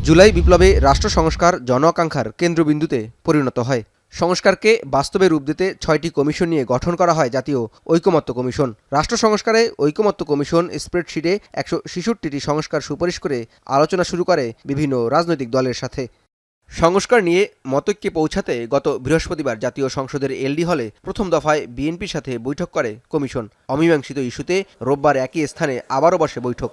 জুলাই বিপ্লবে রাষ্ট্র সংস্কার জন আকাঙ্ক্ষার কেন্দ্রবিন্দুতে পরিণত হয়। সংস্কারকে বাস্তবে রূপ দিতে ৬টি কমিশন নিয়ে গঠন করা হয় জাতীয় ঐকমত্য কমিশন। রাষ্ট্র সংস্কারে ঐকমত্য কমিশন স্প্রেডশিটে ১৬৬টি সংস্কার সুপারিশ করে আলোচনা শুরু করে বিভিন্ন রাজনৈতিক দলের সাথে। সংস্কার নিয়ে মতৈক্যে পৌঁছাতে গত বৃহস্পতিবার জাতীয় সংসদের এলডি হলে প্রথম দফায় বিএনপির সাথে বৈঠক করে কমিশন। অমীমাংসিত ইস্যুতে রোববার একই স্থানে আবারও বসে বৈঠক।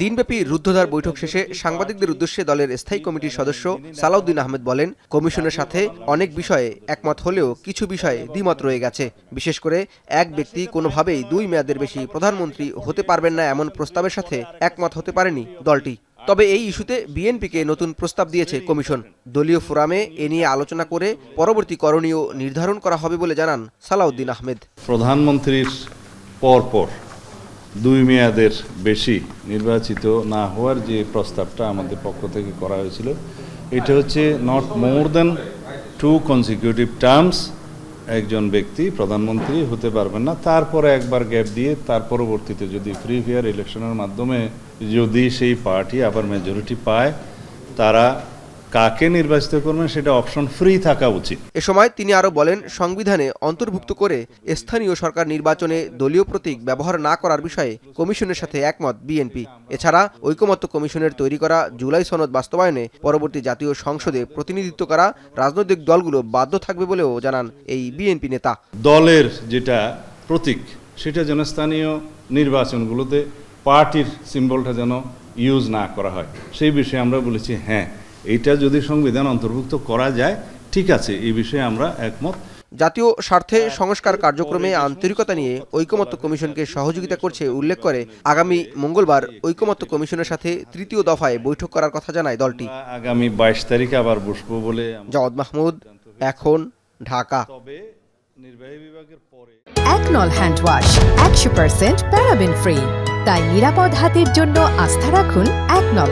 দিনব্যাপী রুদ্ধদ্বার বৈঠক শেষে সাংবাদিকদের উদ্দেশ্যে দলের স্থায়ী কমিটির সদস্য সালাউদ্দিন আহমেদ বলেন, কমিশনের সাথে অনেক বিষয়ে একমত হলেও কিছু বিষয়ে দ্বিমত রয়ে গেছে। বিশেষ করে এক ব্যক্তি কোনোভাবেই 2 মেয়াদের বেশি প্রধানমন্ত্রী হতে পারবেন না এমন প্রস্তাবের সাথে একমত হতে পারেনি দলটি। তবে এই ইস্যুতে বিএনপিকে নতুন প্রস্তাব দিয়েছে কমিশন। দলীয় ফোরামে এ নিয়ে আলোচনা করে পরবর্তী করণীয় নির্ধারণ করা হবে বলে জানান সালাউদ্দিন আহমেদ। প্রধানমন্ত্রীর পরপর 2 মেয়াদের বেশি নির্বাচিত না হওয়ার যে প্রস্তাবটা আমাদের পক্ষ থেকে করা হয়েছিল, এটা হচ্ছে not more than 2 consecutive terms একজন ব্যক্তি প্রধানমন্ত্রী হতে পারবেন না। তারপরে একবার গ্যাপ দিয়ে তার পরবর্তীতে যদি ফ্রি ফেয়ার ইলেকশনের মাধ্যমে যদি সেই পার্টি আবার মেজরিটি পায়, তারা কাকে নির্বাচিত করবেন সেটা অপশন ফ্রি থাকা উচিত। এ সময় তিনি আরও বলেন, সংবিধানে অন্তর্ভুক্ত করে স্থানীয় সরকার নির্বাচনে দলীয় প্রতীক ব্যবহার না করার বিষয়ে কমিশনের সাথে একমত বিএনপি। এছাড়া ঐকমত্য কমিশনের তৈরি করা জুলাই সনদ বাস্তবায়নে পরবর্তী জাতীয় সংসদে প্রতিনিধিত্ব করা রাজনৈতিক দলগুলো বাধ্য থাকবে বলেও জানান এই বিএনপি নেতা। দলের যেটা প্রতীক সেটা যেন স্থানীয় নির্বাচনগুলোতে পার্টির সিম্বলটা যেন ইউজ না করা হয়, সেই বিষয়ে আমরা বলেছি হ্যাঁ, এইটা যদি সংবিধান অন্তর্ভুক্ত করা যায় ঠিক আছে, এই বিষয়ে আমরা একমত। জাতীয় স্বার্থে সংস্কার কার্যক্রমে আন্তরিকতা নিয়ে ঐকমত্য কমিশনকে সহযোগিতা করছে উল্লেখ করে আগামী মঙ্গলবার ঐকমত্য কমিশনের সাথে 3য় দফায় বৈঠক করার কথা জানায় দলটি। আগামী 22 তারিখে আবার বসবো বলে। জাওয়াদ মাহমুদ, এখন, ঢাকা। তবে নির্বাহী বিভাগের পরে একনল হ্যান্ড ওয়াশ 100% প্যারাবেন ফ্রি, তাই নিরাপদ হাতের জন্য আস্থা রাখুন একনলে।